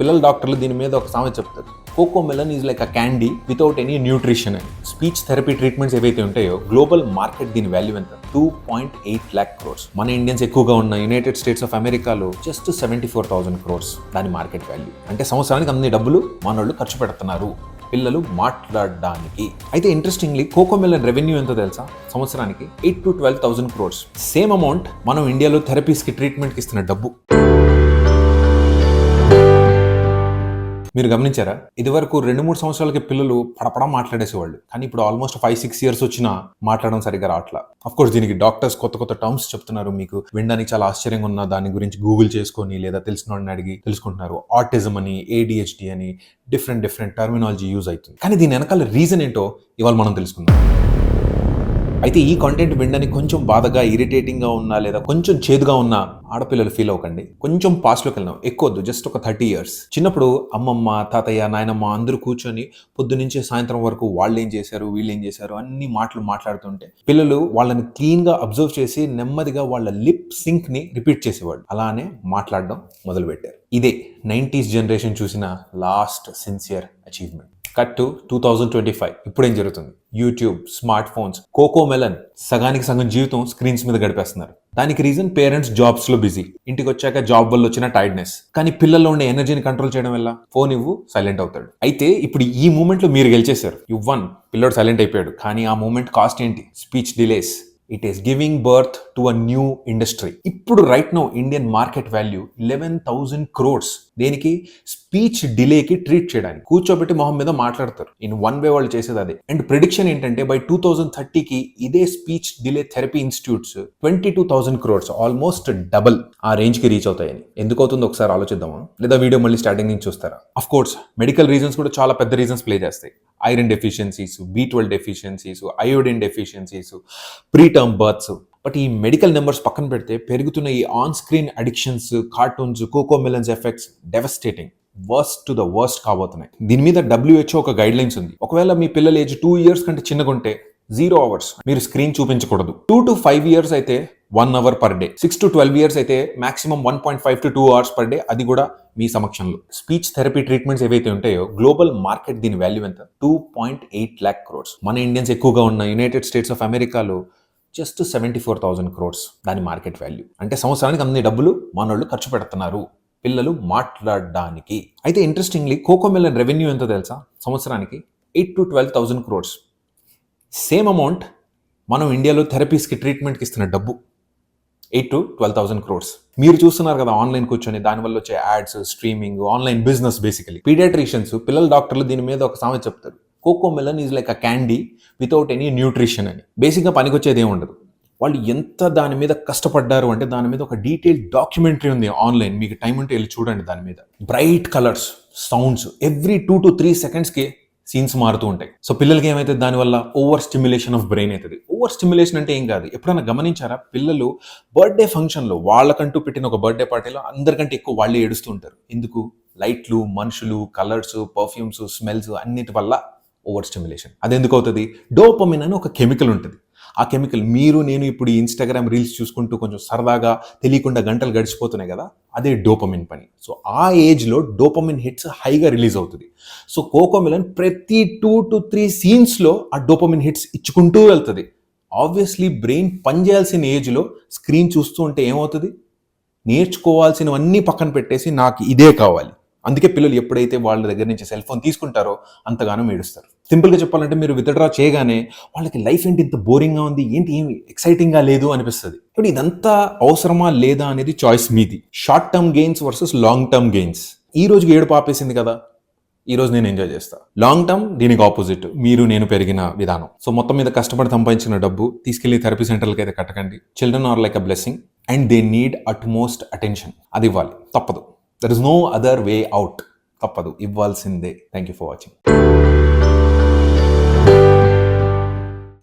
పిల్లల డాక్టర్లు దీని మీద ఒక సామెత చెప్తారు. Cocomelon is like a candy without any nutrition అని. స్పీచ్ థెరపీ ట్రీట్మెంట్స్ ఏవైతే ఉంటాయో గ్లోబల్ మార్కెట్ దీని వాల్యూ ఎంత? 2.8 lakh crores. మన ఇండియన్స్ ఎక్కువగా ఉన్న యునైటెడ్ స్టేట్స్ ఆఫ్ అమెరికాలో జస్ట్ 74,000 crores దాని మార్కెట్ వాల్యూ. అంటే సంవత్సరానికి అన్ని డబ్బులు మనోళ్ళు ఖర్చు పెడుతున్నారు పిల్లలు మాట్లాడడానికి. అయితే ఇంట్రెస్టింగ్లీ కోకోమెలన్ రెవెన్యూ ఎంతో తెలుసా? సంవత్సరానికి 8 to 12,000 crores. సేమ్ అమౌంట్ మనం ఇండియాలో థెరపీస్కి ట్రీట్మెంట్కి ఇస్తున్న డబ్బు. మీరు గమనించారా? ఇదివరకు 2-3 సంవత్సరాలకి పిల్లలు పడపడా మాట్లాడేసేవాళ్ళు, కానీ ఇప్పుడు ఆల్మోస్ట్ 5-6 years వచ్చినా మాట్లాడడం సరిగ్గా రావట్లా. అఫ్కోర్స్ దీనికి డాక్టర్స్ కొత్త టర్మ్స్ చెప్తున్నారు. మీకు వినడానికి చాలా ఆశ్చర్యంగా ఉన్న దాని గురించి గూగుల్ చేసుకొని లేదా తెలిసిన వాడిని అడిగి తెలుసుకుంటున్నారు. ఆటిజం అని, ADHD అని డిఫరెంట్ టర్మినాలజీ యూజ్ అవుతుంది. కానీ దీని వెనకాల రీజన్ ఏంటో ఇవాళ మనం తెలుసుకుందాం. అయితే ఈ కంటెంట్ వినడానికి కొంచెం బాధగా, ఇరిటేటింగ్గా ఉన్నా లేదా కొంచెం చేదుగా ఉన్నా ఆడపిల్లలు ఫీల్ అవ్వకండి. కొంచెం పాస్ట్లోకి వెళ్దాం. ఎక్కువద్దు, జస్ట్ ఒక 30 years. చిన్నప్పుడు అమ్మమ్మ, తాతయ్య, నాయనమ్మ అందరూ కూర్చొని పొద్దునుంచి సాయంత్రం వరకు వాళ్ళు ఏం చేశారు, వీళ్ళు ఏం చేశారు అన్ని మాట్లాడుతుంటే పిల్లలు వాళ్ళని క్లీన్గా అబ్జర్వ్ చేసి నెమ్మదిగా వాళ్ళ లిప్ సింక్ని రిపీట్ చేసేవాళ్ళు. అలానే మాట్లాడడం మొదలుపెట్టారు. ఇదే 90s జనరేషన్ చూసిన last sincere achievement. Cut to 2025. ఇప్పుడేం జరుగుతుంది? యూట్యూబ్, స్మార్ట్ ఫోన్స్, కోకోమెలన్ సగానికి సగం జీవితం స్క్రీన్స్ మీద గడిపేస్తున్నారు. దానికి రీజన్ పేరెంట్స్ జాబ్స్ లో బిజీ, ఇంటికి వచ్చాక జాబ్ వల్ల వచ్చిన టైర్డ్నెస్. కానీ పిల్లల్లో ఉండే ఎనర్జీని కంట్రోల్ చేయడం వల్ల ఫోన్ ఇవ్వు, సైలెంట్ అవుతాడు. అయితే ఇప్పుడు ఈ మూమెంట్ లో మీరు గెలిచేశారు. ఇవ్వన్, పిల్లోడు సైలెంట్ అయిపోయాడు. కానీ ఆ మూమెంట్ కాస్ట్ ఏంటి? Speech delays. It is giving birth to a new industry. ఇప్పుడు right now Indian market value 11,000 crores. దేనికి? స్పీచ్ డిలేకి ట్రీట్ చేయడానికి. కూర్చోబెట్టి మొహం మీద మాట్లాడతారు. ఇన్ వన్ వే వాళ్ళు చేసేది అదే. అండ్ ప్రిడిక్షన్ ఏంటంటే బై 2030కి ఇదే speech delay therapy institutes 22,000 crores, almost double ఆ రేంజ్ కి రీచ్ అవుతాయని. ఎందుకు అవుతుందో ఒకసారి ఆలోచిద్దామా? లేదా వీడియో మళ్ళీ స్టార్టింగ్ నుంచి చూస్తారా? అఫ్ కోర్స్ మెడికల్ రీజన్స్ కూడా చాలా పెద్ద రీజన్స్ ప్లే చేస్తాయి. Iron deficiencies, B12 deficiencies, iodine deficiencies, preterm births. But ఈ మెడికల్ నెంబర్స్ పక్కన పెడితే పెరుగుతున్న ఈ on screen addictions, cartoons, cocomelons effects devastating, worst to the worst కాబోతున్నాయి. దీని మీద WHO ఒక గైడ్ లైన్స్ ఉంది. ఒకవేళ మీ పిల్లల ఏజ్ 2 years కంటే చిన్నగా ఉంటే 0 hours మీరు స్క్రీన్ చూపించకూడదు. 2 to 5 years అయితే 1 hour per day. 6 to 12 years అయితే maximum 1.5 to 2 hours per day, అది కూడా మీ సమక్షంలో. స్పీచ్ థెరపీ ట్రీట్మెంట్స్ ఏవైతే ఉంటాయో గ్లోబల్ మార్కెట్ దీని వాల్యూ ఎంత? 2.8 lakh crores. మన ఇండియన్స్ ఎక్కువగా ఉన్న యునైటెడ్ స్టేట్స్ ఆఫ్ అమెరికాలో జస్ట్ 74,000 crores దాని మార్కెట్ వాల్యూ. అంటే సంవత్సరానికి అన్ని డబ్బులు మనోళ్ళు ఖర్చు పెడుతున్నారు పిల్లలు మాట్లాడడానికి. అయితే ఇంట్రెస్టింగ్లీ కోకోమెలన్ రెవెన్యూ ఎంతో తెలుసా? సంవత్సరానికి 8 to 12,000 crores. సేమ్ అమౌంట్ మనం ఇండియాలో థెరపీస్కి ట్రీట్మెంట్కి ఇస్తున్న డబ్బు. 8 to 12,000 crores. మీరు చూస్తున్నారు కదా ఆన్లైన్ కూర్చొని, దానివల్ల వచ్చే ads, streaming, online business. Basically paediatricians, పిల్లల డాక్టర్లు దీని మీద ఒక సామెత చెప్తారు. Cocomelon is like a candy without any nutrition అని. బేసిక్గా పనికొచ్చేది ఏమి ఉండదు. వాళ్ళు ఎంత దాని మీద కష్టపడ్డారు అంటే దాని మీద ఒక డీటెయిల్ డాక్యుమెంటరీ ఉంది ఆన్లైన్. మీకు టైం ఉంటే వెళ్ళి చూడండి. దాని మీద bright colours, sounds, every 2 to 3 secondsకి సీన్స్ మారుతూ ఉంటాయి. సో పిల్లలకి ఏమైతుంది? దానివల్ల ఓవర్ స్టిమ్యులేషన్ ఆఫ్ బ్రెయిన్ అవుతుంది. ఓవర్ స్టిమ్యులేషన్ అంటే ఏం కాదు. ఎప్పుడైనా గమనించారా? పిల్లలు బర్త్డే ఫంక్షన్లో, వాళ్ళకంటూ పెట్టిన ఒక బర్త్డే పార్టీలో అందరికంటే ఎక్కువ వాళ్ళే ఏడుస్తూ ఉంటారు. ఎందుకు? లైట్లు, మనుషులు, కలర్స్, పర్ఫ్యూమ్స్, స్మెల్స్ అన్నిటి వల్ల ఓవర్ స్టిమ్యులేషన్. అది ఎందుకు అవుతుంది? డోపమిన్ అని ఒక కెమికల్ ఉంటుంది. ఆ కెమికల్ నేను ఇప్పుడు ఈ ఇన్స్టాగ్రామ్ రీల్స్ చూసుకుంటూ కొంచెం సరదాగా తెలియకుండా గంటలు గడిచిపోతున్నాయి కదా, అదే డోపమిన్ పని. సో ఆ ఏజ్లో డోపమిన్ హిట్స్ హైగా రిలీజ్ అవుతుంది. సో కోకోమెలన్ ప్రతి 2 to 3 సీన్స్లో ఆ డోపమిన్ హిట్స్ ఇచ్చుకుంటూ వెళ్తుంది. ఆబ్వియస్లీ బ్రెయిన్ పనిచేయాల్సిన ఏజ్లో స్క్రీన్ చూస్తూ ఉంటే ఏమవుతుంది? నేర్చుకోవాల్సినవన్నీ పక్కన పెట్టేసి నాకు ఇదే కావాలి. అందుకే పిల్లలు ఎప్పుడైతే వాళ్ళ దగ్గర నుంచి సెల్ ఫోన్ తీసుకుంటారో అంతగానో ఏడుస్తారు. సింపుల్గా చెప్పాలంటే మీరు విత్డ్రా చేయగానే వాళ్ళకి లైఫ్ ఏంటి ఇంత బోరింగ్గా ఉంది, ఏంటి ఏమి ఎక్సైటింగ్గా లేదు అనిపిస్తుంది. ఇప్పుడు ఇదంతా అవసరమా లేదా అనేది చాయిస్ మీది. Short term gains versus long term gains. ఈ రోజుకి ఏడుపు ఆపేసింది కదా, ఈ రోజు నేను ఎంజాయ్ చేస్తా. లాంగ్ టర్మ్ దీనికి ఆపోజిట్, నేను పెరిగిన విధానం. సో మొత్తం మీద కష్టపడి సంపాదించిన డబ్బు తీసుకెళ్లి థెరపీ సెంటర్లకి అయితే కట్టకండి. Children are like a blessing and they need utmost attention. అది ఇవ్వాలి, తప్పదు. There is no other way out. తప్పదు, ఇవ్వాల్సిందే. Thank you for watching.